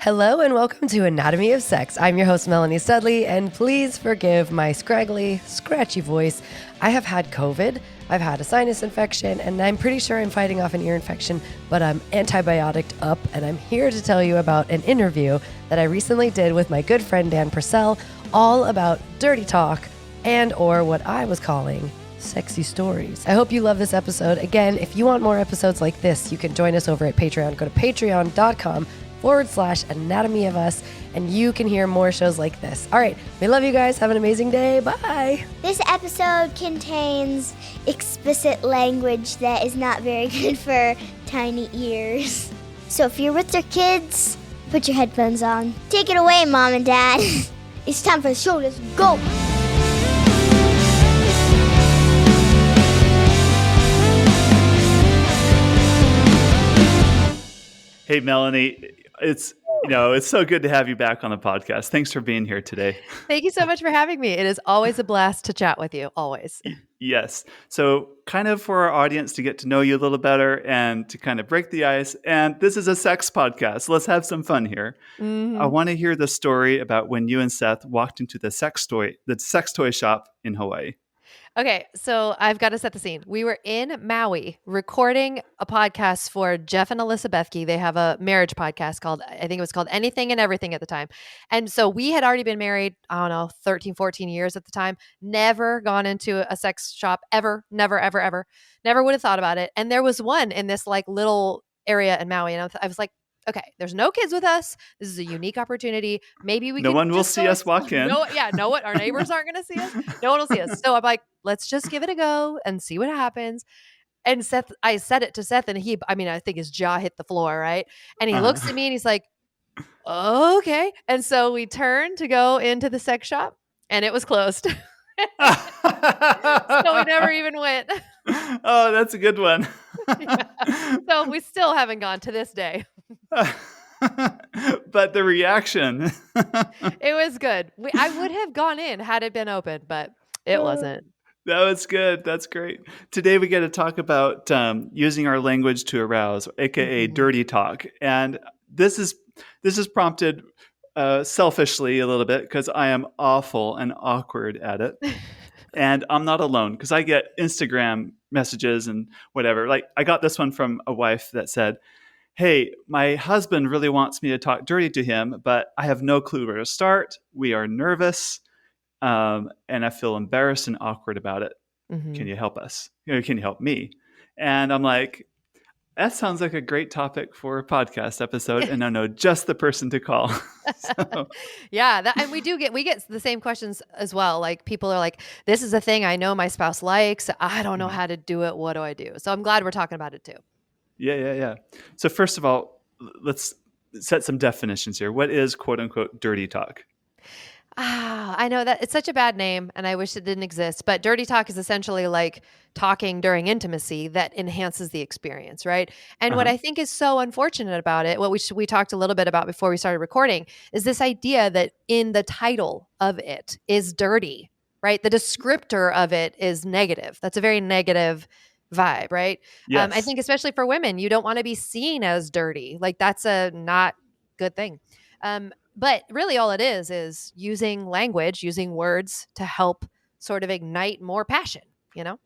Hello and welcome to Anatomy of Sex. I'm your host, Melanie Studley, and please forgive my scraggly, scratchy voice. I have had COVID, I've had a sinus infection, and I'm pretty sure I'm fighting off an ear infection, but I'm antibioticed up, and I'm here to tell you about an interview that I recently did with my good friend Dan Purcell, all about dirty talk and or what I was calling sexy stories. I hope you love this episode. Again, if you want more episodes like this, you can join us over at Patreon. Go to patreon.com/Anatomy of Us, and you can hear more shows like this. All right, we love you guys. Have an amazing day. Bye. This episode contains explicit language that is not very good for tiny ears. So if you're with your kids, put your headphones on. Take it away, Mom and Dad. It's time for the show. Let's go. Hey, Melanie, it's so good to have you back on the podcast. Thanks for being here today. Thank you so much for having me. It is always a blast to chat with you, always. Yes. So kind of for our audience to get to know you a little better and to kind of break the ice. And this is a sex podcast. So let's have some fun here. I want to hear the story about when you and Seth walked into the sex toy shop in Hawaii. Okay, so I've got to set the scene. We were in Maui recording a podcast for Jeff and Alyssa Bethke. They have a marriage podcast called, I think it was called Anything and Everything at the time. And so we had already been married, 13, 14 years at the time. Never gone into a sex shop ever. Never, ever, ever. Never would have thought about it. And there was one in this like little area in Maui. And I was like, okay, there's no kids with us. This is a unique opportunity. Maybe we No one will see us walk in. No one. Our neighbors aren't going to see us. No one will see us. So I'm like, let's just give it a go and see what happens. And I said it to Seth, and I think his jaw hit the floor, right? And he looks at me and he's like, okay. And so we turned to go into the sex shop, and it was closed. So we never even went. Oh, that's a good one. Yeah. So we still haven't gone to this day. But the reaction. It was good. I would have gone in had it been open, but it wasn't. That was good. That's great. Today we get to talk about using our language to arouse, aka dirty talk. And this is prompted selfishly a little bit because I am awful and awkward at it. And I'm not alone because I get Instagram messages and whatever. Like I got this one from a wife that said, "Hey, my husband really wants me to talk dirty to him, but I have no clue where to start. We are nervous, and I feel embarrassed and awkward about it. Can you help us? Can you help me?" And I'm like, that sounds like a great topic for a podcast episode, and I know just the person to call. Yeah, and we get the same questions as well. Like people are like, "This is a thing I know my spouse likes. I don't know how to do it. What do I do?" So I'm glad we're talking about it too. Yeah. So first of all, let's set some definitions here. What is quote unquote dirty talk? I know that it's such a bad name and I wish it didn't exist, but dirty talk is essentially like talking during intimacy that enhances the experience, right? And what I think is so unfortunate about it, what we talked a little bit about before we started recording, is this idea that in the title of it is dirty, right? The descriptor of it is negative. That's a very negative vibe, right? Yes. I think especially for women, you don't want to be seen as dirty. Like that's a not good thing. But really all it is using language, using words to help sort of ignite more passion, you know?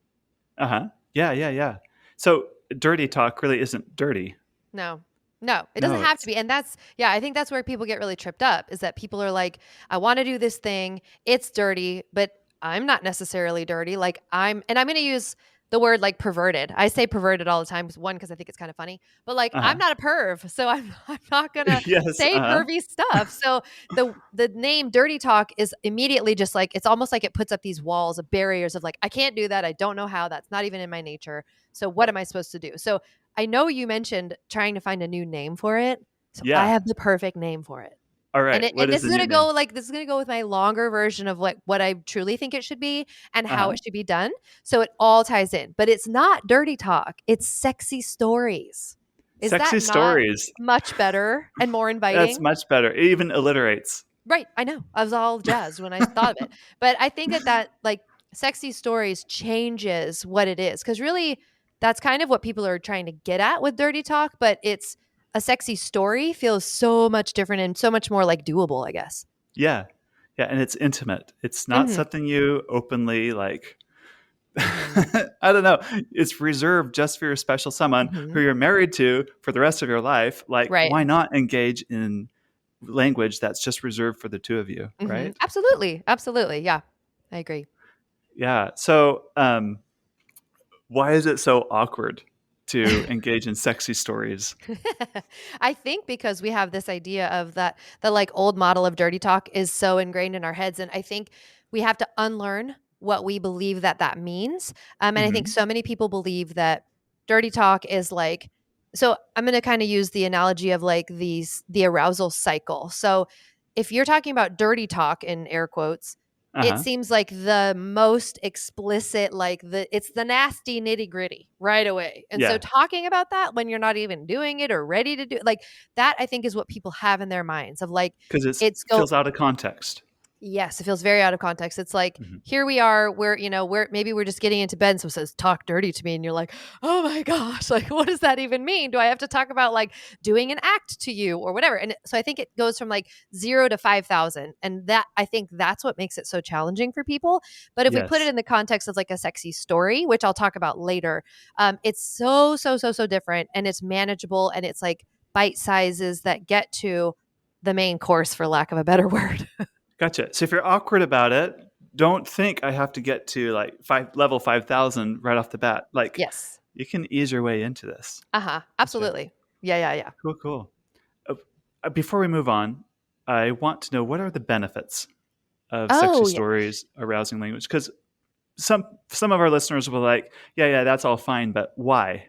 Yeah. So dirty talk really isn't dirty. No, it doesn't have to be. And I think that's where people get really tripped up is that people are like, I want to do this thing. It's dirty, but I'm not necessarily dirty. Like I'm going to use the word like perverted. I say perverted all the time because I think it's kind of funny, but like I'm not a perv, so I'm not gonna say pervy stuff. So the name dirty talk is immediately just like, it's almost like it puts up these walls of barriers of like, I can't do that. I don't know how. That's not even in my nature. So what am I supposed to do? So I know you mentioned trying to find a new name for it. So I have the perfect name for it. All right. And this is going to go with my longer version of what I truly think it should be and how it should be done. So it all ties in, but it's not dirty talk. It's sexy stories. Is sexy that stories much better and more inviting? That's much better. It even alliterates. Right. I know. I was all jazzed when I thought of it, but I think that like sexy stories changes what it is. Cause really that's kind of what people are trying to get at with dirty talk, but it's a sexy story feels so much different and so much more like doable, I guess. Yeah. Yeah. And it's intimate. It's not Mm-hmm. something you openly like, Mm-hmm. I don't know. It's reserved just for your special someone who Mm-hmm. you're married to for the rest of your life. Like, Right. why not engage in language that's just reserved for the two of you, Mm-hmm. right? Absolutely. Absolutely. Yeah, I agree. Yeah. So, why is it so awkward to engage in sexy stories? I think because we have this idea of that the like old model of dirty talk is so ingrained in our heads, and I think we have to unlearn what we believe that that means. And I think Hmm. so many people believe that dirty talk is like. So I'm going to kind of use the analogy of like the arousal cycle. So if you're talking about dirty talk in air quotes, Uh it huh. seems like the most explicit, like it's the nasty nitty gritty right away. And so Yeah. talking about that when you're not even doing it or ready to do it, like that, I think is what people have in their minds of like, Because it it's go, feels out of context. yes, it feels very out of context. It's like, Hmm. here we are, we're maybe we're just getting into bed and someone says, talk dirty to me. And you're like, oh my gosh, like, what does that even mean? Do I have to talk about like doing an act to you or whatever? And so I think it goes from like 0 to 5,000. And that, I think that's what makes it so challenging for people. But if we put it Yes. in the context of like a sexy story, which I'll talk about later, it's so different and it's manageable and it's like bite sizes that get to the main course, for lack of a better word. Gotcha. So if you're awkward about it, don't think I have to get to like level 5,000 right off the bat. Like, Yes. you can ease your way into this. Uh-huh. That's right. Absolutely. Yeah. Cool, cool. Uh, Before we move on, I want to know, what are the benefits of sexy Oh, yeah. stories arousing language? Because some of our listeners will like, yeah, that's all fine, but why?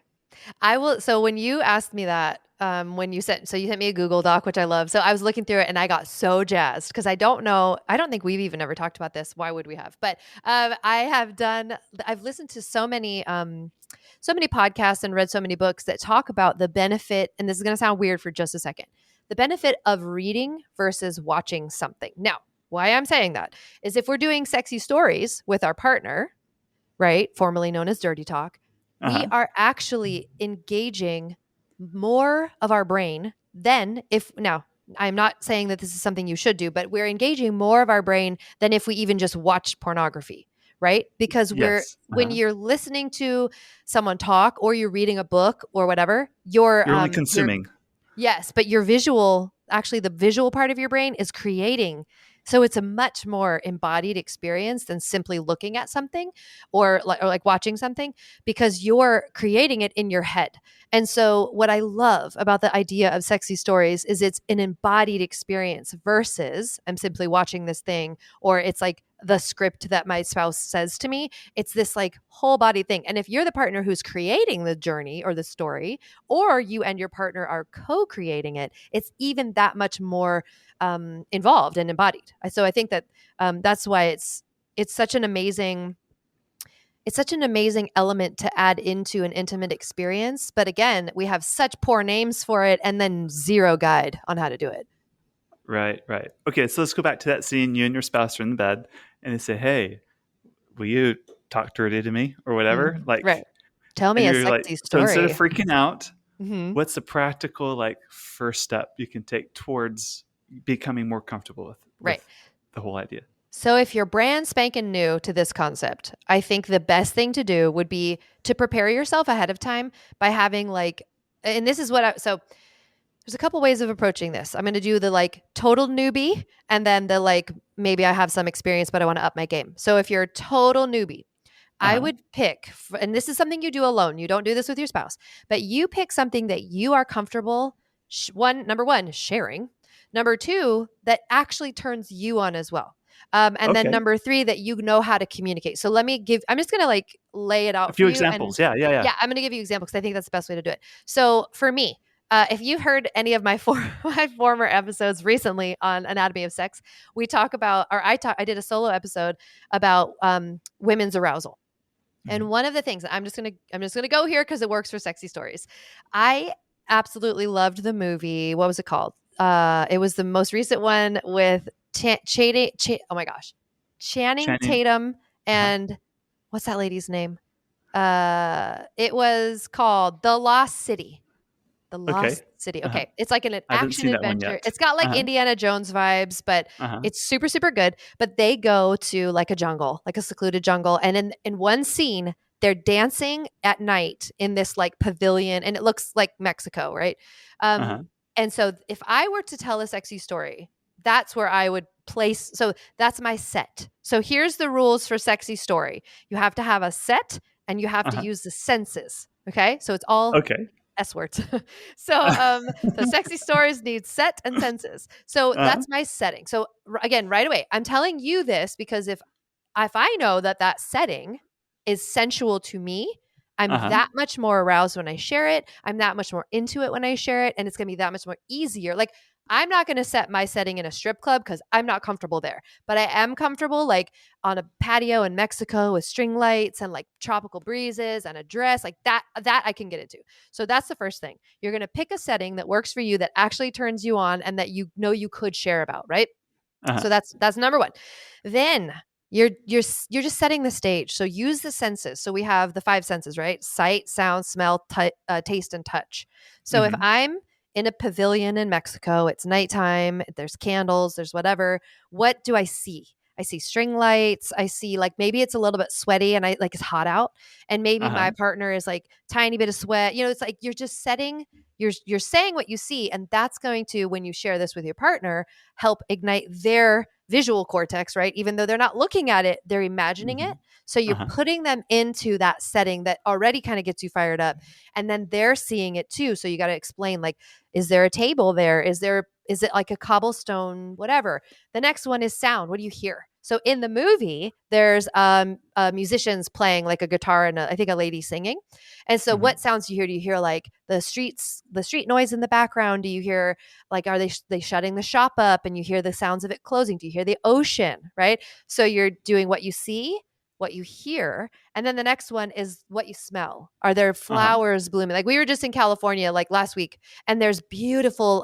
I will. So when you asked me that, when you sent me a Google Doc, which I love. So I was looking through it and I got so jazzed because I don't know, I don't think we've even ever talked about this. Why would we have? But I've listened to so many podcasts and read so many books that talk about the benefit. And this is going to sound weird for just a second, the benefit of reading versus watching something. Now, why I'm saying that is if we're doing sexy stories with our partner, right, formerly known as dirty talk, Uh we huh. are actually engaging more of our brain than if now I'm not saying that this is something you should do, but we're engaging more of our brain than if we even just watched pornography, right? Because Yes. Uh when huh. you're listening to someone talk or you're reading a book or whatever, you're You're only you're consuming. yes, but your visual, actually the visual part of your brain is creating. So it's a much more embodied experience than simply looking at something or like watching something because you're creating it in your head. And so what I love about the idea of sexy stories is it's an embodied experience versus I'm simply watching this thing or it's like the script that my spouse says to me. It's this like whole body thing. And if you're the partner who's creating the journey or the story, or you and your partner are co-creating it, it's even that much more involved and embodied. So I think that that's why it's such an amazing it's such an amazing element to add into an intimate experience. But again, we have such poor names for it and then zero guide on how to do it. Right, right. Okay, so let's go back to that scene. You and your spouse are in the bed, and they say, "Hey, will you talk dirty to me?" or whatever. Right. Like, Tell and me a you're like, sexy so instead of story. freaking out, Hmm. what's the practical like first step you can take towards becoming more comfortable Right. with the whole idea? So if you're brand spanking new to this concept, I think the best thing to do would be to prepare yourself ahead of time by having like, and this is what so there's a couple ways of approaching this. I'm going to do the like total newbie and then the like, maybe I have some experience, but I want to up my game. So if you're a total newbie, Uh I huh. would pick, and this is something you do alone. You don't do this with your spouse, but you pick something that you are comfortable, number one, sharing. Number two, that actually turns you on as well. And then Okay. number three, that you know how to communicate. So I'm just going to like lay it A out for few you. And examples. Yeah, yeah, yeah. yeah, I'm going to give you examples because I think that's the best way to do it. So for me, if you've heard any of my my former episodes recently on Anatomy of Sex, we talk about, or I did a solo episode about women's arousal. Mhm. And one of the things I'm just gonna go here because it works for sexy stories. I absolutely loved the movie. What was it called? It was the most recent one with oh my gosh, Channing Channing. Tatum Uh-huh. and what's that lady's name? It was called The Lost City. The Okay. Lost City. Uh-huh. Okay. It's like an I haven't action seen that one adventure. yet. It's got like Uh-huh. Indiana Jones vibes, but Uh-huh. it's super, super good. But they go to like a jungle, like a secluded jungle. And in one scene, they're dancing at night in this like pavilion, and it looks like Mexico, right? Um, Uh-huh. and so if I were to tell a sexy story, that's where I would place. So that's my set. So here's the rules for sexy story. You have to have a set and you have to Uh-huh. use the senses. Okay. So it's all Okay. S words. So sexy stories need set and senses. So Uh-huh. that's my setting. So again, right away, I'm telling you this because if I know that that setting is sensual to me, I'm Uh-huh. that much more aroused when I share it. I'm that much more into it when I share it, and it's going to be that much more easier. Like I'm not going to set my setting in a strip club because I'm not comfortable there, but I am comfortable like on a patio in Mexico with string lights and like tropical breezes and a dress like that. That I can get into. So that's the first thing. You're going to pick a setting that works for you, that actually turns you on, and that you know you could share about, right? Uh-huh. So that's number one. Then you're just setting the stage. So use the senses. So we have the five senses, right? Sight, sound, smell, taste, and touch. So if Mm-hmm. I'm in a pavilion in Mexico, it's nighttime, there's candles, there's whatever. What do I see? I see string lights. I see like maybe it's a little bit sweaty and I like it's hot out. And maybe Uh-huh. my partner is like tiny bit of sweat. It's like you're just setting, you're saying what you see. And that's going to, when you share this with your partner, help ignite their visual cortex, right? Even though they're not looking at it, they're imagining Mm-hmm. it. So you're Uh-huh. putting them into that setting that already kind of gets you fired up. And then they're seeing it too. So you got to explain like, is there a table there? Is it like a cobblestone, whatever? The next one is sound. What do you hear? So in the movie, there's musicians playing like a guitar and I think a lady singing. And so Mm-hmm. what sounds do you hear? Do you hear like the street noise in the background? Do you hear like, are they shutting the shop up and you hear the sounds of it closing? Do you hear the ocean, right? So you're doing what you see, what you hear, and then the next one is what you smell. Are there Uh-huh. flowers blooming? Like we were just in California like last week, and there's beautiful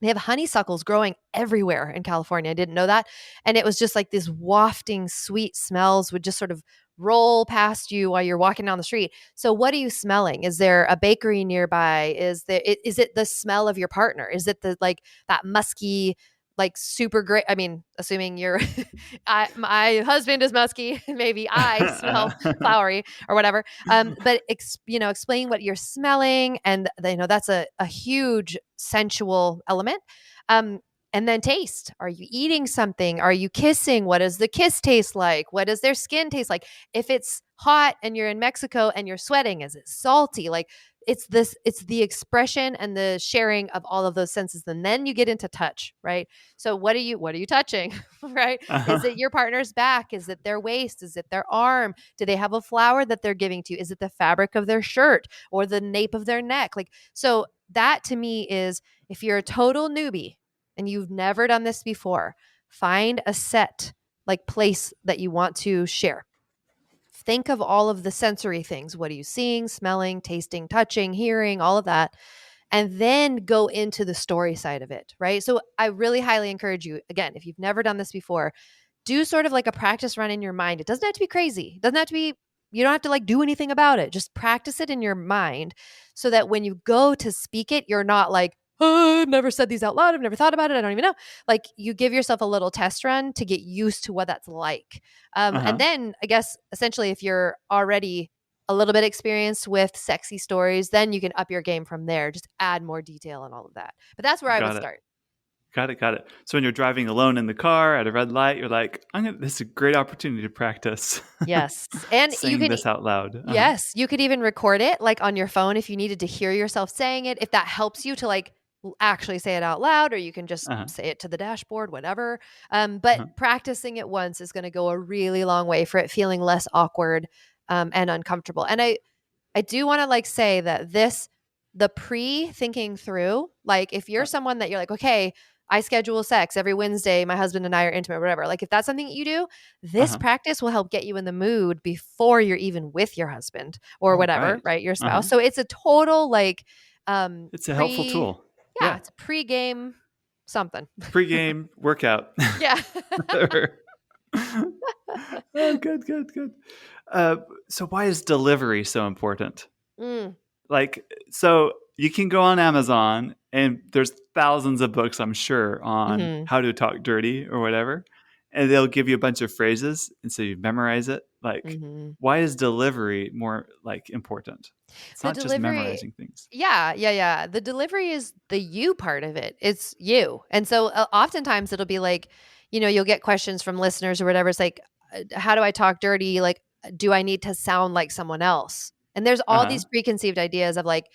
they have honeysuckles growing everywhere in California. I didn't know that. And it was just like these wafting sweet smells would just sort of roll past you while you're walking down the street. So what are you smelling? Is there a bakery nearby? Is it the smell of your partner? Is it the like that musky, like super great? I mean, assuming you're my husband is musky, maybe I smell Uh-huh. flowery or whatever. But explain what you're smelling, and that's a huge sensual element. Um, and then taste. Are you eating something? Are you kissing? What does the kiss taste like? What does their skin taste like? If it's hot and you're in Mexico and you're sweating, is it salty? Like it's the expression and the sharing of all of those senses. And then you get into touch, right? So what are you touching? Right? Is Uh-huh. it your partner's back? Is it their waist? Is it their arm? Do they have a flower that they're giving to you? Is it the fabric of their shirt or the nape of their neck? Like, so that to me is, if you're a total newbie and you've never done this before, find a set like place that you want to share. Think of all of the sensory things. What are you seeing, smelling, tasting, touching, hearing, all of that? And then go into the story side of it, right? So I really highly encourage you, again, if you've never done this before, do sort of like a practice run in your mind. It doesn't have to be crazy. It doesn't have to be, you don't have to like do anything about it. Just practice it in your mind so that when you go to speak it, you're not like, oh, I've never said these out loud. I've never thought about it. I don't even know. Like you give yourself a little test run to get used to what that's like. And Uh-huh. then I guess essentially if you're already a little bit experienced with sexy stories, then you can up your game from there. Just add more detail and all of that. But that's where I would Got it. start. Got it. So when you're driving alone in the car at a red light, you're like, this is a great opportunity to practice Yes. And you saying can, this out loud. Uh-huh. yes, you could even record it like on your phone if you needed to hear yourself saying it, if that helps you to like actually say it out loud, or you can just Uh-huh. say it to the dashboard, whatever. But Uh-huh. practicing it once is going to go a really long way for it feeling less awkward and uncomfortable. And I do want to like say that the pre-thinking through, like if you're someone that you're like, okay, I schedule sex every Wednesday, my husband and I are intimate, whatever. Like if that's something that you do, this Uh-huh. practice will help get you in the mood before you're even with your husband or Oh, whatever, right. right? Your Uh-huh. spouse. So it's a total like It's a helpful pre tool. yeah, Yeah. it's a pre-game something. Pre-game workout. Yeah. Oh, good, good, good. Uh, so why is delivery so important? Mm, Like, so you can go on Amazon and there's thousands of books, I'm sure, on Mm-hmm. how to talk dirty or whatever. And they'll give you a bunch of phrases. And so you memorize it. Like, Mm-hmm. why is delivery more like important? It's The not just delivery, memorizing things. yeah. The delivery is the you part of it. It's you. And so oftentimes it'll be like, you'll get questions from listeners or whatever. It's like, how do I talk dirty? Like, do I need to sound like someone else? And there's all Uh-huh. these preconceived ideas of like,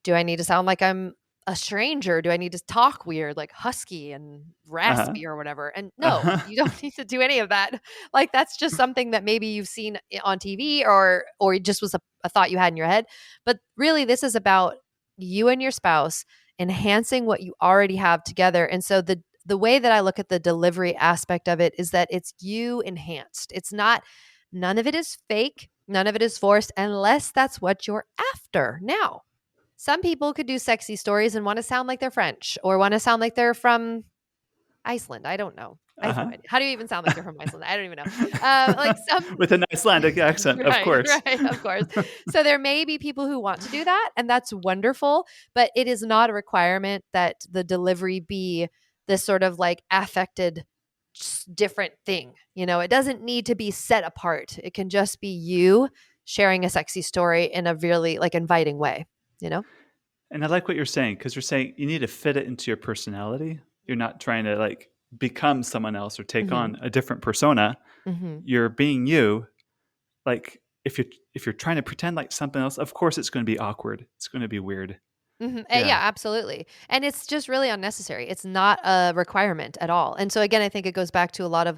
do I need to sound like I'm a stranger? Do I need to talk weird, like husky and Uh-huh. raspy or whatever? And no, Uh-huh. you don't need to do any of that. Like that's just something that maybe you've seen on TV or it just was a thought you had in your head. But really, this is about you and your spouse enhancing what you already have together. And so the way that I look at the delivery aspect of it is that it's you enhanced. It's not none of it is fake, none of it is forced, unless that's what you're after. Now, some people could do sexy stories and want to sound like they're French or want to sound like they're from Iceland. I don't know. I have no Uh-huh. idea. How do you even sound like you're from Iceland? I don't even know. Like some, With an Icelandic accent, of right, course. right, of course. So there may be people who want to do that, and that's wonderful. But it is not a requirement that the delivery be this sort of like affected, different thing. It doesn't need to be set apart. It can just be you sharing a sexy story in a really like inviting way. You know. And I like what you're saying, because you're saying you need to fit it into your personality. You're not trying to like become someone else or take Mm-hmm. on a different persona. Mm-hmm. You're being you. Like if you're trying to pretend like something else, of course it's going to be awkward. It's going to be weird. Mm-hmm. Yeah. Yeah, absolutely. And it's just really unnecessary. It's not a requirement at all. And so again, I think it goes back to a lot of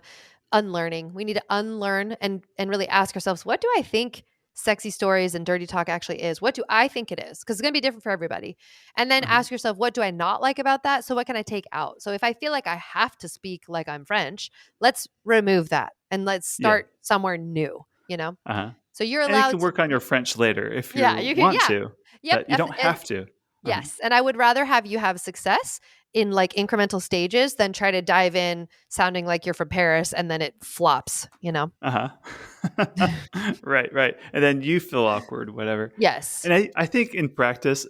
unlearning. We need to unlearn and really ask ourselves, what do I think sexy stories and dirty talk actually is? What do I think it is? Because it's going to be different for everybody. And then Uh-huh. ask yourself, what do I not like about that? So what can I take out? So if I feel like I have to speak like I'm French, let's remove that and let's Yeah. start somewhere new, Uh-huh. So you're And you can allowed to, work on your French later if yeah, you you can, want yeah. to, Yep. but you don't have to. Uh-huh. Yes. And I would rather have you have success in like incremental stages than try to dive in sounding like you're from Paris and then it flops. Uh-huh. Right. And then you feel awkward, whatever. Yes. And I think in practice,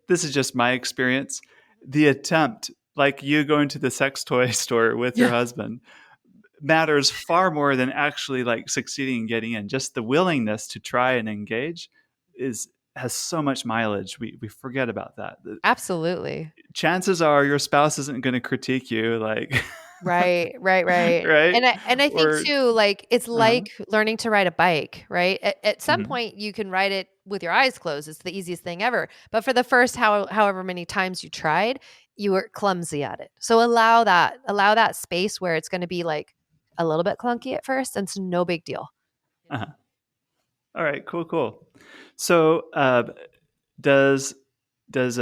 this is just my experience, the attempt, like you going to the sex toy store with your Yeah. husband, matters far more than actually like succeeding in getting in. Just the willingness to try and engage has so much mileage. We forget about that. Absolutely. Chances are your spouse isn't going to critique you like Right. right? And I think Or too, like it's uh-huh. like learning to ride a bike, right? At some Mhm. point you can ride it with your eyes closed. It's the easiest thing ever. But for the first however many times you tried, you were clumsy at it. So allow that space where it's going to be like a little bit clunky at first, and it's no big deal. Uh-huh. All right, cool. So, does does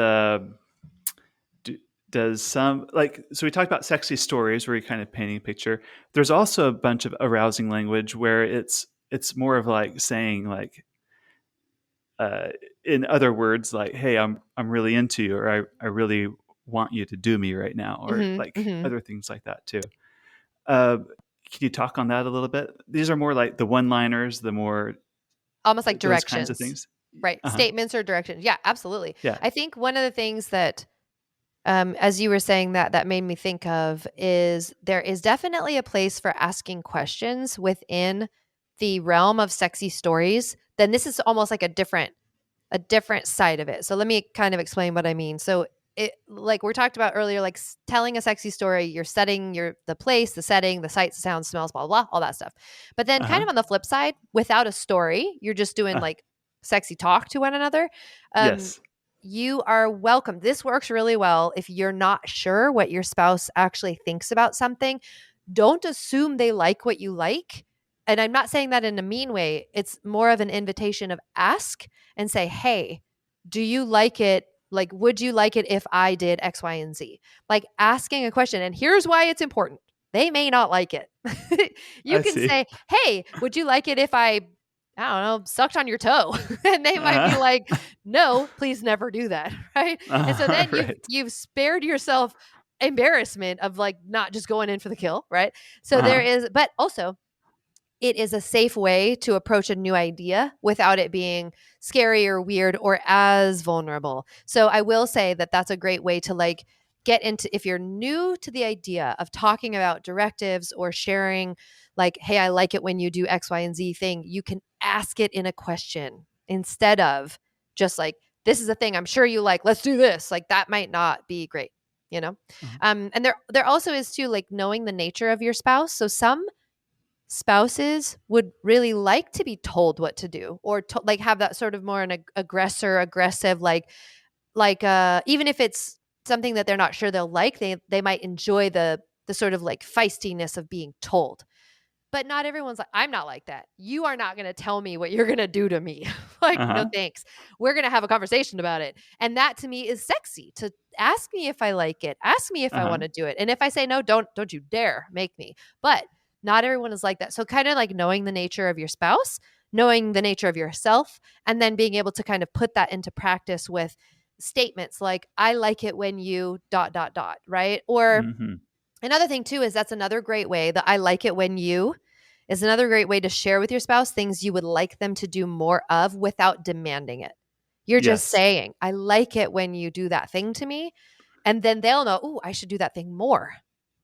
do, does some like so we talked about sexy stories where you're kind of painting a picture. There's also a bunch of arousing language where it's more of like saying like uh, in other words like, hey, I'm really into you, or I really want you to do me right now, or Mhm, like mhm. other things like that too. Uh, can you talk on that a little bit? These are more like the one-liners, the more Almost like those kinds of directions, things. right? Uh-huh. Statements or directions. Yeah, absolutely. Yeah. I think one of the things that, as you were saying that made me think of is there is definitely a place for asking questions within the realm of sexy stories. Then this is almost like a different side of it. So let me kind of explain what I mean. So it like we talked about earlier, like telling a sexy story, you're setting the place, the setting, the sights, sounds, smells, blah, blah, blah, all that stuff. But then kind Uh-huh. of on the flip side, without a story, you're just doing Uh, like sexy talk to one another. Um, yes. you are welcome. This works really well if you're not sure what your spouse actually thinks about something. Don't assume they like what you like. And I'm not saying that in a mean way. It's more of an invitation of ask and say, hey, do you like it? Like, would you like it if I did X, Y, and Z? Like asking a question. And here's why it's important. They may not like it. You I can see. say, hey, would you like it if I don't know, sucked on your toe? And they might be Uh-huh. like, no, please never do that. Right. And so then you've Right. you've spared yourself embarrassment of like not just going in for the kill. Right. So there Uh-huh. is, but also it is a safe way to approach a new idea without it being scary or weird or as vulnerable. So I will say that that's a great way to like get into, if you're new to the idea of talking about directives or sharing like, hey, I like it when you do X, Y, and Z thing, you can ask it in a question instead of just like, this is a thing I'm sure you like, let's do this. Like that might not be great, you know? And there also is too, like knowing the nature of your spouse. So some spouses would really like to be told what to do or like have that sort of more an aggressive, even if it's something that they're not sure they'll like, they might enjoy the sort of like feistiness of being told. But not everyone's like, I'm not like that. You are not going to tell me what you're going to do to me. Like, no, thanks. We're going to have a conversation about it. And that to me is sexy, to ask me if I like it. Ask me if I want to do it. And if I say no, don't you dare make me. But not everyone is like that. So kind of like knowing the nature of your spouse, knowing the nature of yourself, and then being able to kind of put that into practice with statements like, I like it when you ... right? Or another thing too is that's another great way, that I like it when you is another great way to share with your spouse things you would like them to do more of without demanding it. You're just saying, I like it when you do that thing to me. And then they'll know, oh, I should do that thing more.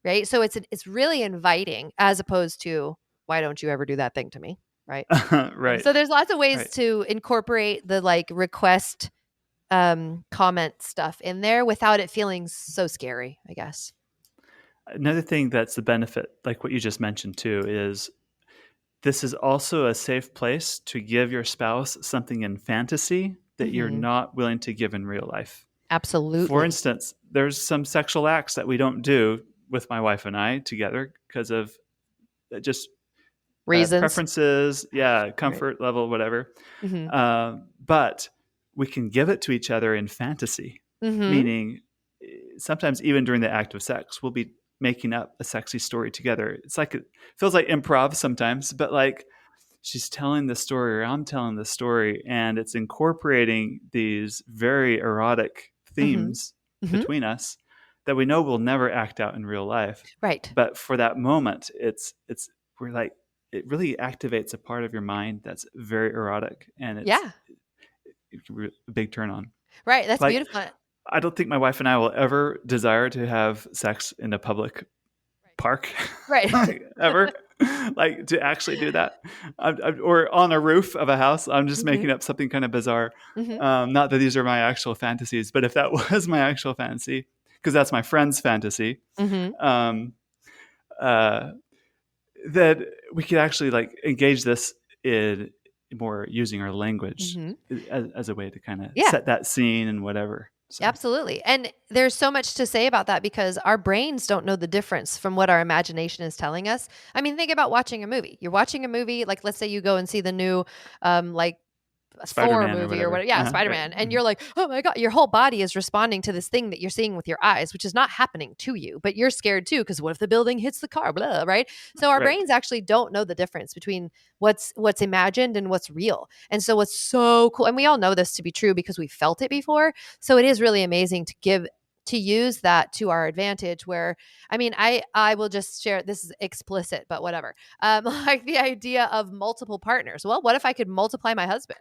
Right. So it's really inviting as opposed to, why don't you ever do that thing to me? Right. Right. So there's lots of ways to incorporate the like request comment stuff in there without it feeling so scary, I guess. Another thing that's the benefit, like what you just mentioned too, is this is also a safe place to give your spouse something in fantasy that you're not willing to give in real life. Absolutely. For instance, there's some sexual acts that we don't do with my wife and I together because of just reasons, preferences, comfort level, whatever. But we can give it to each other in fantasy, meaning sometimes even during the act of sex, we'll be making up a sexy story together. It's like, it feels like improv sometimes, but like she's telling the story or I'm telling the story, and it's incorporating these very erotic themes between us that we know we'll never act out in real life. Right. But for that moment, we're like, it really activates a part of your mind that's very erotic, and it's a big turn on. Right. That's like, beautiful. I don't think my wife and I will ever desire to have sex in a public park, right? Ever, like to actually do that, or on a roof of a house. I'm just making up something kind of bizarre. Not that these are my actual fantasies, but if that was my actual fantasy, because that's my friend's fantasy, that we could actually like engage this in more using our language as a way to kind of set that scene and whatever. So. Absolutely. And there's so much to say about that because our brains don't know the difference from what our imagination is telling us. I mean, think about watching a movie. You're watching a movie, like let's say you go and see the new Spider-Man Thor movie or whatever. Yeah, Spider-Man. Right. And you're like, oh my God, your whole body is responding to this thing that you're seeing with your eyes, which is not happening to you, but you're scared too, because what if the building hits the car, blah, right? So our brains actually don't know the difference between what's imagined and what's real. And so what's so cool, and we all know this to be true because we felt it before. So it is really amazing to use that to our advantage, where, I mean, I will just share, this is explicit, but whatever. Like the idea of multiple partners. Well, what if I could multiply my husband?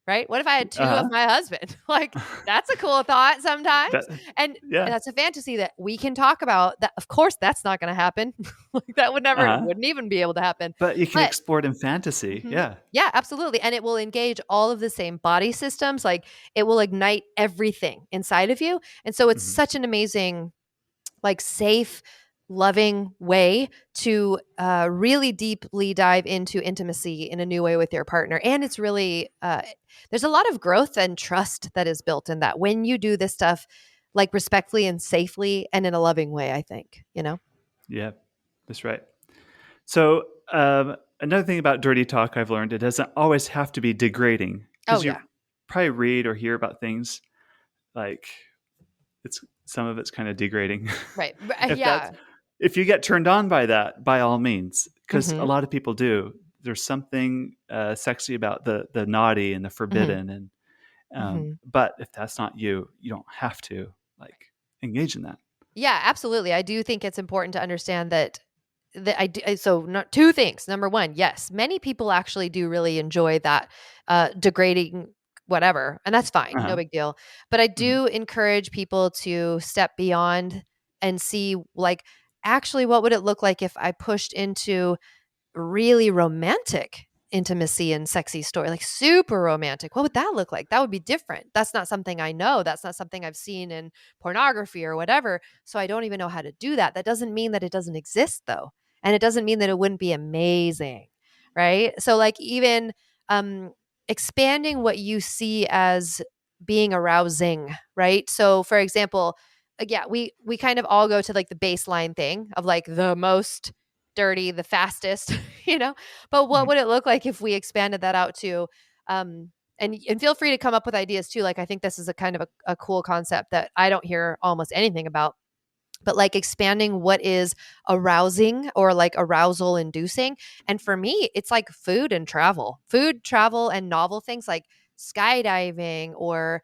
Right? What if I had two of my husband? Like, that's a cool thought sometimes. And that's a fantasy that we can talk about. That, of course, that's not going to happen. Like, that would never, wouldn't even be able to happen. But you can explore it in fantasy. Yeah. Yeah, absolutely. And it will engage all of the same body systems. Like, it will ignite everything inside of you. And so it's such an amazing, like, safe, loving way to really deeply dive into intimacy in a new way with your partner. And it's really, there's a lot of growth and trust that is built in that when you do this stuff, like respectfully and safely and in a loving way, I think, you know? Yeah, that's right. So another thing about dirty talk I've learned, it doesn't always have to be degrading. Because you probably read or hear about things like some of it's kind of degrading. Right. If you get turned on by that, by all means, because a lot of people do. There's something sexy about the naughty and the forbidden, and but if that's not you, you don't have to like engage in that. Yeah, absolutely. I do think it's important to understand that I do, so not, two things. Number one, yes, many people actually do really enjoy that degrading whatever, and that's fine, no Uh-huh. big deal. But I Mhm. do encourage people to step beyond and see, like, actually, what would it look like if I pushed into really romantic intimacy and sexy story, like super romantic? What would that look like? That would be different. That's not something I know. That's not something I've seen in pornography or whatever. So I don't even know how to do that. That doesn't mean that it doesn't exist though. And it doesn't mean that it wouldn't be amazing. Right. So, like, even um, expanding what you see as being arousing. Right. So, for example, yeah, we kind of all go to like the baseline thing of like the most dirty, the fastest, you know? But what Mhm. would it look like if we expanded that out to and feel free to come up with ideas too. Like, I think this is a kind of a cool concept that I don't hear almost anything about, but like expanding what is arousing or like arousal inducing. And for me, it's like food, travel, and novel things like skydiving or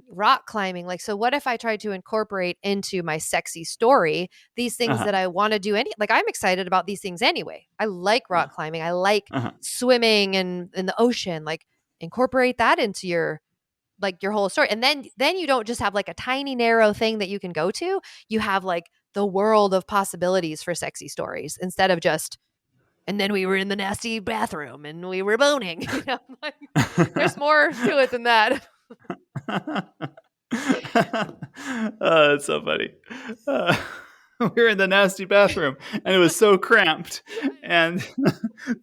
rock climbing. Like, so what if I tried to incorporate into my sexy story these things Uh-huh. that I want to do? Like, I'm excited about these things anyway. I like rock climbing. I like Uh-huh. swimming and in the ocean. Like, incorporate that into your whole story. And then you don't just have like a tiny narrow thing that you can go to. You have like the world of possibilities for sexy stories instead of just, and then we were in the nasty bathroom and we were boning. Like, there's more to it than that. Oh, that's so funny. Uh, we were in the nasty bathroom and it was so cramped and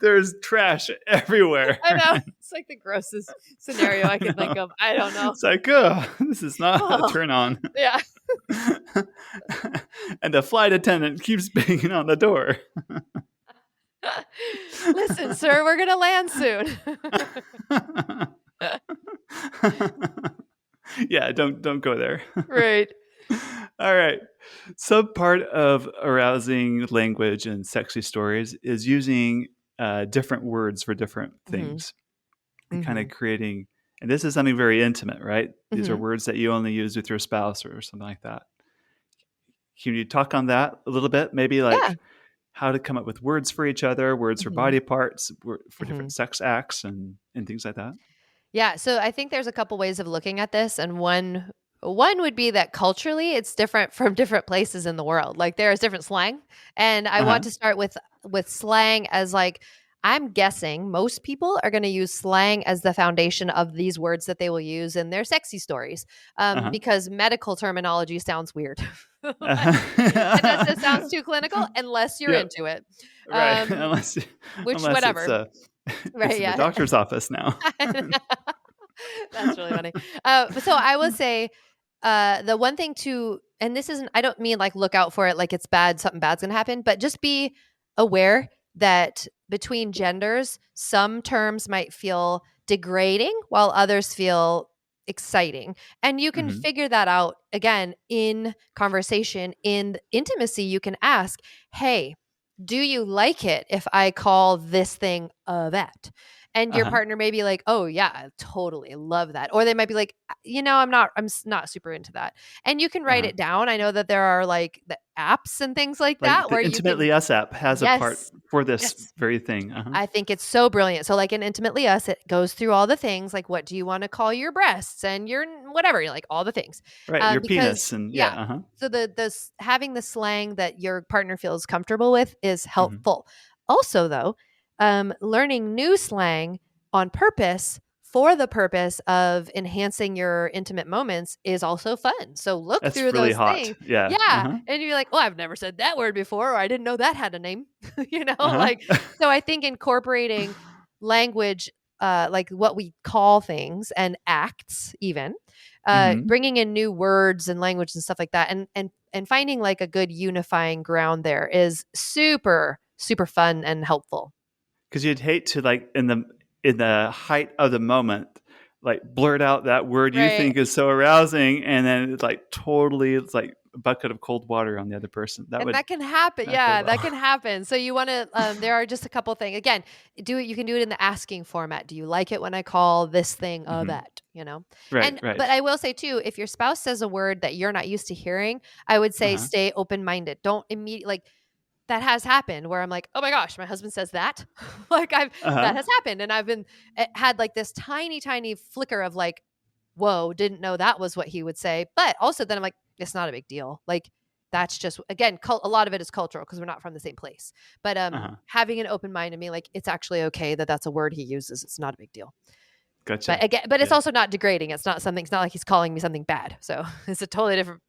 there's trash everywhere. I know. It's like the grossest scenario I I could think know. of. I don't know. It's like, oh, this is not a Oh, turn on. yeah. And the flight attendant keeps banging on the door. Listen, sir, we're going to land soon. Yeah, don't go there. Right. All right. Some part of arousing language and sexy stories is using different words for different Mhm. things and kind of Mhm. creating. And this is something very intimate, right? These are Mhm. words that you only use with your spouse or something like that. Can you talk on that a little bit? Maybe Yeah. like how to come up with words for each other, words for Mhm. body parts, for different Mhm. sex acts, and things like that. Yeah, so I think there's a couple ways of looking at this, and one would be that culturally it's different from different places in the world. Like, there is different slang, and I Uh want huh. to start with slang as like, I'm guessing most people are going to use slang as the foundation of these words that they will use in their sexy stories, Uh because medical terminology sounds weird. Like, it just sounds huh. too clinical unless you're Yep. into it. Right. Um, which Unless it's whatever, right? it's in the Yeah. doctor's office now. That's really funny. But so I will say, the one thing to, and this isn't, I don't mean like look out for it like it's bad, something bad's gonna happen, but just be aware that between genders, some terms might feel degrading while others feel exciting. And you can Hmm. figure that out again in conversation, in intimacy. You can ask, hey, do you like it if I call this thing that? And Uh your huh. partner may be like, "Oh yeah, I totally love that." Or they might be like, not super into that." And you can Uh write huh. it down. I know that there are like the apps and things like Like that the where you can. Intimately Us app has a part Yes. for this Yes. very thing. Uh huh. I think it's so brilliant. So, like in Intimately Us, it goes through all the things like, what do you want to call your breasts and your whatever, you're like all the things. Right. Your Because penis and yeah. yeah, Uh huh. so having the slang that your partner feels comfortable with is Hmm. helpful. Also, though, learning new slang on purpose for the purpose of enhancing your intimate moments is also fun. So look That's through really those hot. things. Yeah. Uh Yeah. huh. And you're like, oh, I've never said that word before, or I didn't know that had a name. Uh Like, huh. so I think incorporating language, like what we call things and acts, even Hmm. bringing in new words and language and stuff like that, and finding like a good unifying ground there is super super fun and helpful. Because you'd hate to like in the height of the moment, like blurt out that word you Right. think is so arousing, and then it's like a bucket of cold water on the other person. That And would that can happen. not go Yeah, that well. can happen. So you want to, there are just a couple things. Again, do it. You can do it in the asking format. Do you like it when I call this thing Hmm. that, Right. And, Right. but I will say too, if your spouse says a word that you're not used to hearing, I would Uh say huh. stay open minded. Don't immediately, like, that has happened where I'm like, oh my gosh, my husband says that. Like that Uh-huh. has happened. And I've been had like this tiny, tiny flicker of like, whoa, didn't know that was what he would say. But also then I'm like, it's not a big deal. Like that's just, again, a lot of it is cultural because we're not from the same place. But Uh-huh. having an open mind and being like, it's actually okay that that's a word he uses. It's not a big deal. But Gotcha. again, but it's Yeah. also not degrading. It's not like he's calling me something bad. So it's a totally different,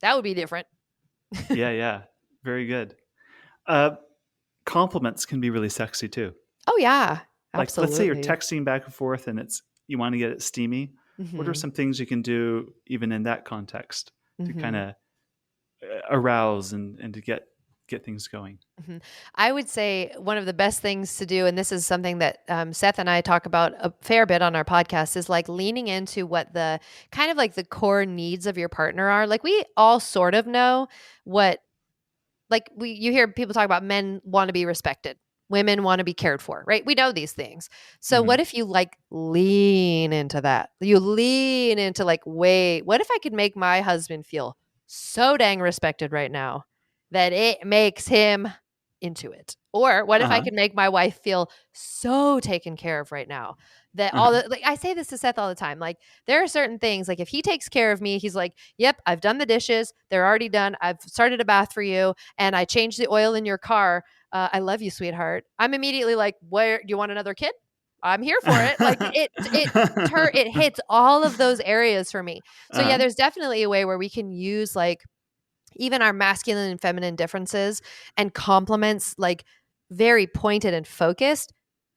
that would be different. Yeah, yeah. Very good. Uh, Compliments can be really sexy too. Oh yeah, Like, let's say you're absolutely. texting back and forth and you want to get it steamy. What are Hmm. some things you can do even in that context to kind Hmm. of arouse and to get things going? Hmm. I would say one of the best things to do, and this is something that Seth and I talk about a fair bit on our podcast, is like leaning into what the kind of like the core needs of your partner are. Like we all sort of know what, like you hear people talk about men want to be respected. Women want to be cared for, right? We know these things. So Hmm. what if you like lean into that? You lean into like, wait, what if I could make my husband feel so dang respected right now that it makes him into it? Or what if I Uh-huh. could make my wife feel so taken care of right now that all Uh-huh. the, like I say this to Seth all the time. Like there are certain things, like if he takes care of me, he's like, yep, I've done the dishes. They're already done. I've started a bath for you and I changed the oil in your car. I love you, sweetheart. I'm immediately like, where do you want another kid? I'm here for it. Like it hits all of those areas for me. So yeah, Uh-huh. there's definitely a way where we can use like even our masculine and feminine differences and compliments like very pointed and focused.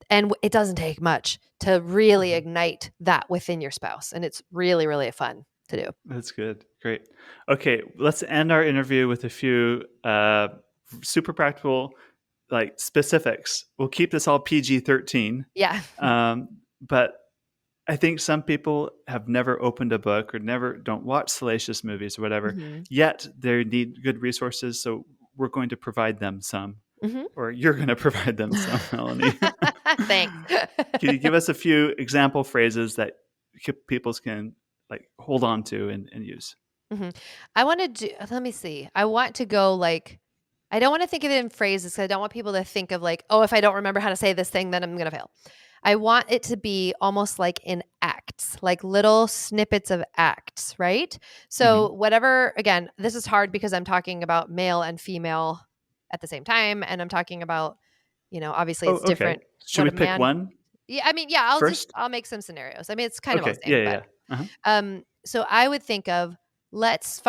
And it doesn't take much to really Mhm. ignite that within your spouse. And it's really, really fun to do. That's good. Great. Okay, let's end our interview with a few super practical, like specifics. We'll keep this all PG-13, Yeah. but I think some people have never opened a book or never don't watch salacious movies or whatever. Hmm. Yet they need good resources, so we're going to provide them some, Hmm. or you're going to provide them some, Melanie. Thanks. Can you give us a few example phrases that people can like hold on to and use? Hmm. I want to do, let me see. I want to go like, I don't want to think of it in phrases because I don't want people to think of like, oh, if I don't remember how to say this thing, then I'm going to fail. I want it to be almost like in acts, like little snippets of acts, right? Hmm. So, whatever, again, this is hard because I'm talking about male and female at the same time. And I'm talking about, obviously Oh, it's okay. different Should what we a pick man, one yeah, I mean, yeah, first? I'll make some scenarios. I mean, it's kind of all Okay. the Yeah, same, yeah, but yeah. Uh-huh. so I would think of let's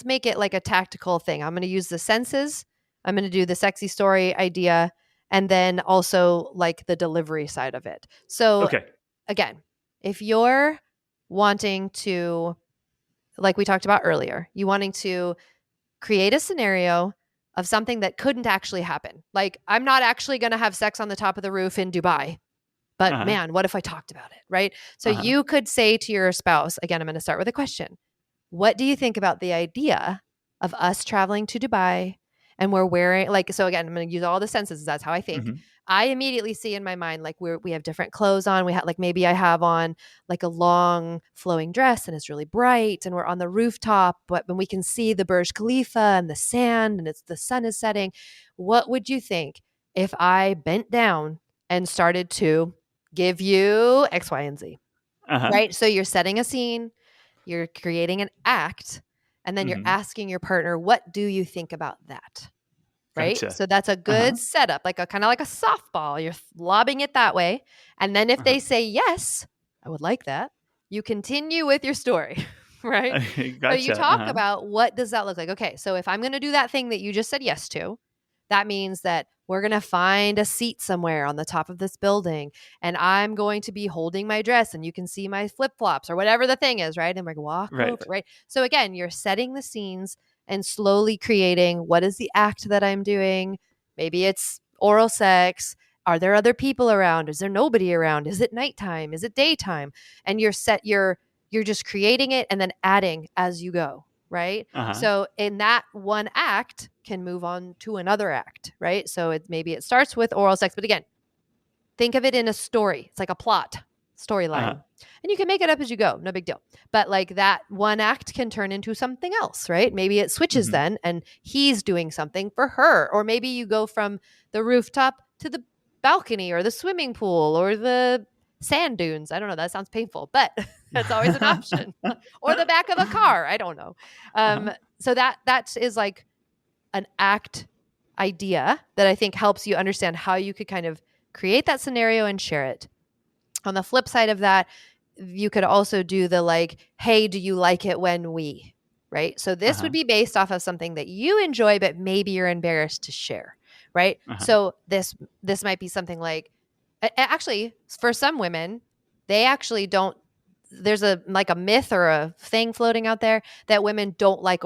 make it like a tactical thing. I'm going to use the senses. I'm going to do the sexy story idea and then also like the delivery side of it. So Okay. again, if you're wanting to, like we talked about earlier, you wanting to create a scenario of something that couldn't actually happen. Like I'm not actually going to have sex on the top of the roof in Dubai. But Uh-huh. man, what if I talked about it? Right. So Uh-huh. you could say to your spouse, again, I'm going to start with a question. What do you think about the idea of us traveling to Dubai and we're wearing like so again, I'm going to use all the senses. That's how I think. Hmm. I immediately see in my mind like we have different clothes on. We have like maybe I have on like a long flowing dress and it's really bright and we're on the rooftop, but when we can see the Burj Khalifa and the sand and it's the sun is setting. What would you think if I bent down and started to give you X, Y, and Z? Uh-huh. Right? So you're setting a scene, you're creating an act, and then you're Hmm. asking your partner, what do you think about that? Right? Gotcha. So that's a Uh-huh. good setup, like a kind of like a softball. You're lobbing it that way. And then if Uh-huh. they say, yes, I would like that, you continue with your story. Right? Okay, So you gotcha. talk Uh-huh. about what does that look like? Okay, so if I'm going to do that thing that you just said yes to, that means that we're going to find a seat somewhere on the top of this building and I'm going to be holding my dress and you can see my flip-flops or whatever the thing is, right? And we're going to walk over, Right. right? So again, you're setting the scenes and slowly creating what is the act that I'm doing? Maybe it's oral sex. Are there other people around? Is there nobody around? Is it nighttime? Is it daytime? And you're just creating it and then adding as you go, right? Uh-huh. So in that one act can move on to another act, right? So maybe it starts with oral sex, but again, think of it in a story. It's like a plot. storyline. And you can make it up as you go, no big deal. But like that one act can turn into something else, right? Maybe it switches then and he's doing something for her. Or maybe you go from the rooftop to the balcony or the swimming pool or the sand dunes. I don't know. That sounds painful, but that's always an option. Or the back of a car. I don't know. So that is like an act idea that I think helps you understand how you could kind of create that scenario and share it. On the flip side of that, you could also do the like, hey, do you like it when we, right? So this would be based off of something that you enjoy, but maybe you're embarrassed to share, right? So this might be something like, actually, for some women, they actually don't, there's a myth or a thing floating out there that women don't like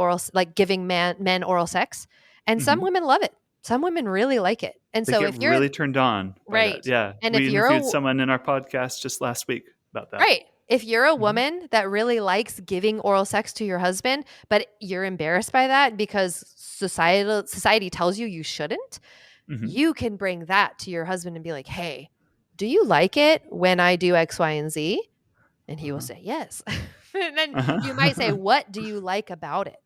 giving men oral sex. And some women love it. Some women really like it. And they so get if you're really turned on by right. that. Yeah. And we if you're interviewed someone in our podcast just last week about that. Right. If you're a woman that really likes giving oral sex to your husband, but you're embarrassed by that because society tells you shouldn't, you can bring that to your husband and be like, hey, do you like it when I do X, Y, and Z? And he will say yes. And then you might say, what do you like about it?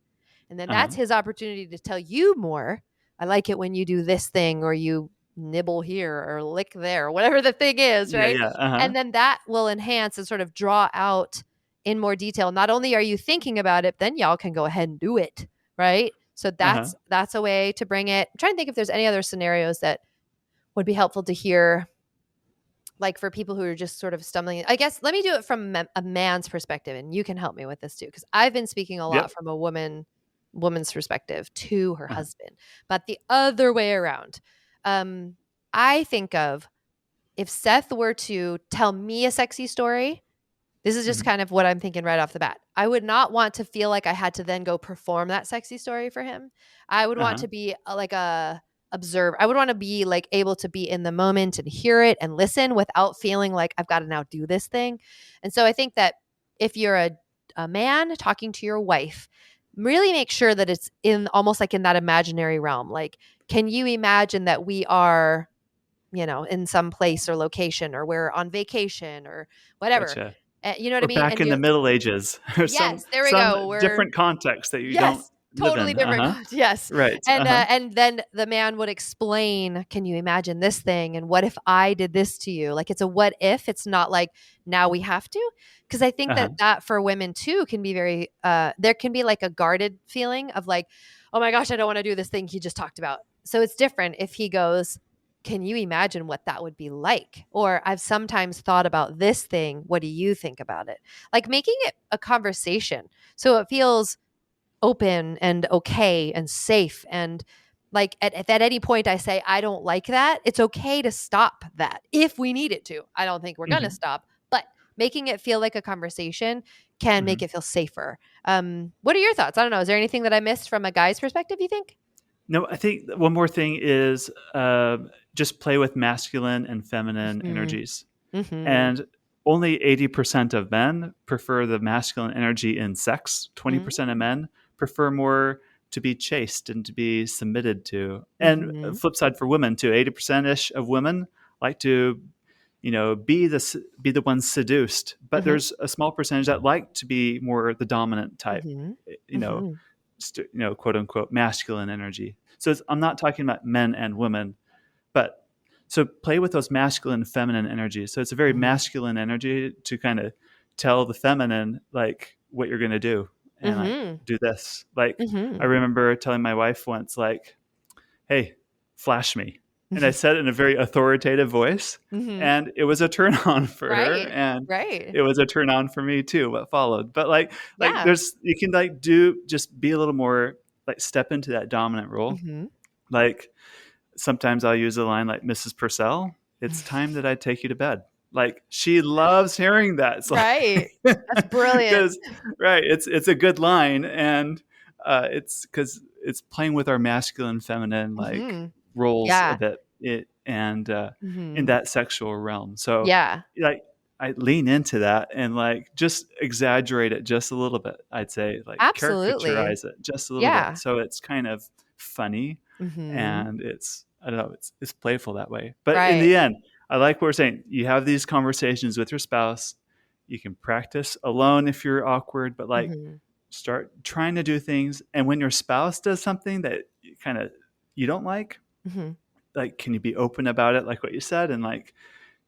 And then that's his opportunity to tell you more. I like it when you do this thing or you nibble here or lick there, or whatever the thing is, right? And then that will enhance and sort of draw out in more detail. Not only are you thinking about it, then y'all can go ahead and do it, right? So that's a way to bring it. I'm trying to think if there's any other scenarios that would be helpful to hear, like for people who are just sort of stumbling. I guess let me do it from a man's perspective, and you can help me with this too, because I've been speaking a lot from a woman's perspective to her husband, but the other way around. I think of if Seth were to tell me a sexy story, this is just kind of what I'm thinking right off the bat. I would not want to feel like I had to then go perform that sexy story for him. I would want to be like a observer. I would want to be like able to be in the moment and hear it and listen without feeling like I've got to now do this thing. And so I think that if you're a man talking to your wife, really make sure that it's in almost like in that imaginary realm. Like, can you imagine that we are, in some place or location, or we're on vacation or whatever? Gotcha. You know what I mean? Back in the Middle Ages. Yes, there we go. Different context that you don't totally live in. different. Yes. Right. And then the man would explain, can you imagine this thing? And what if I did this to you? Like, it's a what if. It's not like now we have to. Because I think that for women too can be very, there can be like a guarded feeling of like, oh my gosh, I don't want to do this thing he just talked about. So it's different if he goes, can you imagine what that would be like? Or I've sometimes thought about this thing. What do you think about it? Like making it a conversation so it feels open and okay and safe. And like at any point I say, I don't like that, it's okay to stop that if we need it to. I don't think we're going to stop, but making it feel like a conversation can make it feel safer. What are your thoughts? I don't know. Is there anything that I missed from a guy's perspective, you think? No, I think one more thing is just play with masculine and feminine energies. And only 80% of men prefer the masculine energy in sex. 20% of men prefer more to be chased and to be submitted to. And flip side for women too, 80%-ish of women like to, be the ones seduced. But there's a small percentage that like to be more the dominant type, quote unquote masculine energy. So I'm not talking about men and women, but so play with those masculine, feminine energies. So it's a very masculine energy to kind of tell the feminine, like what you're going to do and like, do this. Like I remember telling my wife once, like, hey, flash me. And I said it in a very authoritative voice, and it was a turn on for her, and it was a turn on for me too. What followed, but like there's you can like just be a little more like step into that dominant role. Like sometimes I'll use a line like Mrs. Purcell, "It's time that I take you to bed." Like she loves hearing that. It's like, that's brilliant. It's a good line, and it's because it's playing with our masculine, feminine like roles a bit in that sexual realm. So like I lean into that and like just exaggerate it just a little bit. I'd say like caricaturize it just a little bit. So it's kind of funny and it's, I don't know, it's playful that way. But in the end, I like what we're saying. You have these conversations with your spouse. You can practice alone if you're awkward, but like start trying to do things. And when your spouse does something that you don't like can you be open about it, like what you said, and like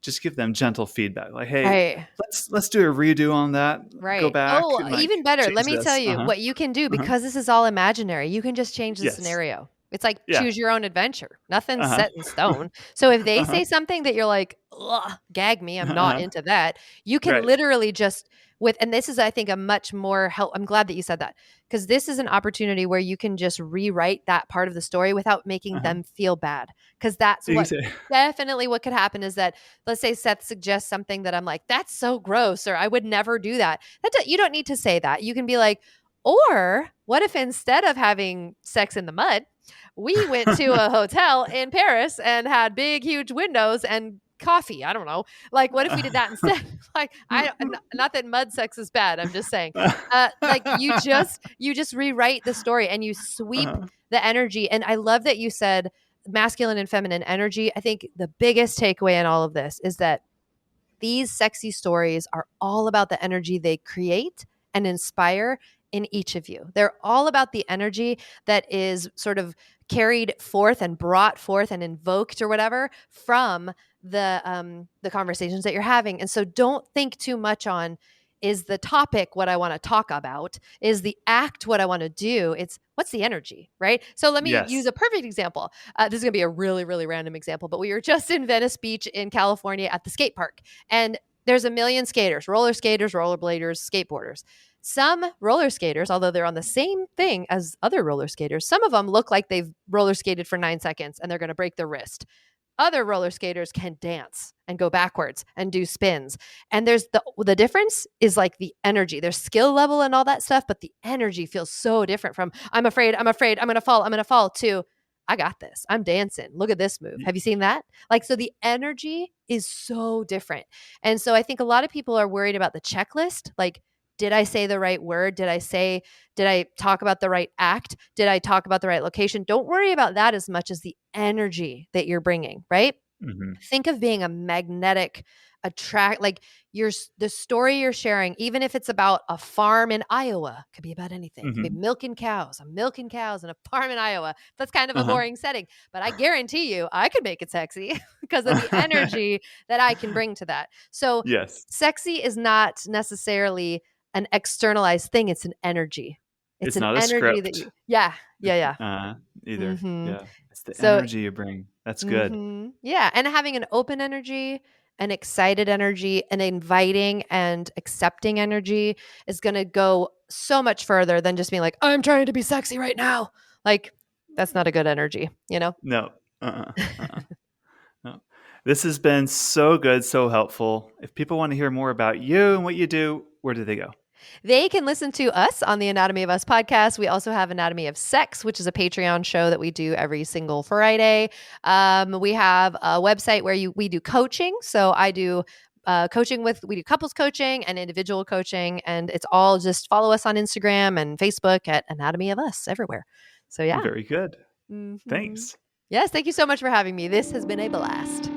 just give them gentle feedback, like, hey, Right. let's do a redo on that. Go Right. back Oh, and like even better. Let change me tell this. you what you can do, because this is all imaginary. You can just change the Yes. scenario. It's like Yeah. choose your own adventure. Nothing's Uh-huh. set in stone. So if they Uh-huh. say something that you're like, ugh, gag me, I'm not Uh-huh. into that, you can Right. literally just and this is, I think, a much more help. I'm glad that you said that, because this is an opportunity where you can just rewrite that part of the story without making Uh-huh. them feel bad. Because that's what Exactly. definitely what could happen is that, let's say Seth suggests something that I'm like, that's so gross, or I would never do that. You don't need to say that. You can be like, or what if instead of having sex in the mud, we went to a hotel in Paris and had big, huge windows and coffee? I don't know. Like, what if we did that instead? Like, not that mud sex is bad. I'm just saying, like you just rewrite the story and you sweep the energy. And I love that you said masculine and feminine energy. I think the biggest takeaway in all of this is that these sexy stories are all about the energy they create and inspire in each of you. They're all about the energy that is sort of carried forth and brought forth and invoked or whatever from the conversations that you're having. And so don't think too much on, is the topic what I want to talk about? Is the act what I want to do? It's what's the energy, right? So let me use Yes. a perfect example. This is going to be a really, really random example, but we were just in Venice Beach in California at the skate park, and there's a million skaters, roller skaters, rollerbladers, skateboarders. Some roller skaters, although they're on the same thing as other roller skaters, some of them look like they've roller skated for 9 seconds and they're going to break their wrist. Other roller skaters can dance and go backwards and do spins. And there's the difference is like the energy, their skill level and all that stuff, but the energy feels so different from I'm afraid, I'm going to fall to I got this. I'm dancing. Look at this move. Have you seen that? Like, so the energy is so different. And so I think a lot of people are worried about the checklist. Like, did I say the right word? Did I talk about the right act? Did I talk about the right location? Don't worry about that as much as the energy that you're bringing, right? Mm-hmm. Think of being a magnetic like the story you're sharing, even if it's about a farm in Iowa, could be about anything. It could be Mm-hmm. milking cows. I'm milking cows in a farm in Iowa. That's kind of a Uh-huh. boring setting, but I guarantee you I could make it sexy because of the energy that I can bring to that. So Yes. sexy is not necessarily an externalized thing. It's an energy. It's It's an not a energy that script. yeah. Either. Mm-hmm. Yeah. It's the So energy you bring. That's good. yeah, and having an open energy, an excited energy, an inviting and accepting energy is going to go so much further than just being like, I'm trying to be sexy right now. Like, that's not a good energy, you know? No. Uh-uh. Uh-uh. No. This has been so good, so helpful. If people want to hear more about you and what you do, where do they go? They can listen to us on the Anatomy of Us podcast. We also have Anatomy of Sex, which is a Patreon show that we do every single Friday. We have a website where we do coaching. So I do we do couples coaching and individual coaching, and it's all just follow us on Instagram and Facebook at Anatomy of Us everywhere. So yeah. Very good. Mm-hmm. Thanks. Yes, thank you so much for having me. This has been a blast.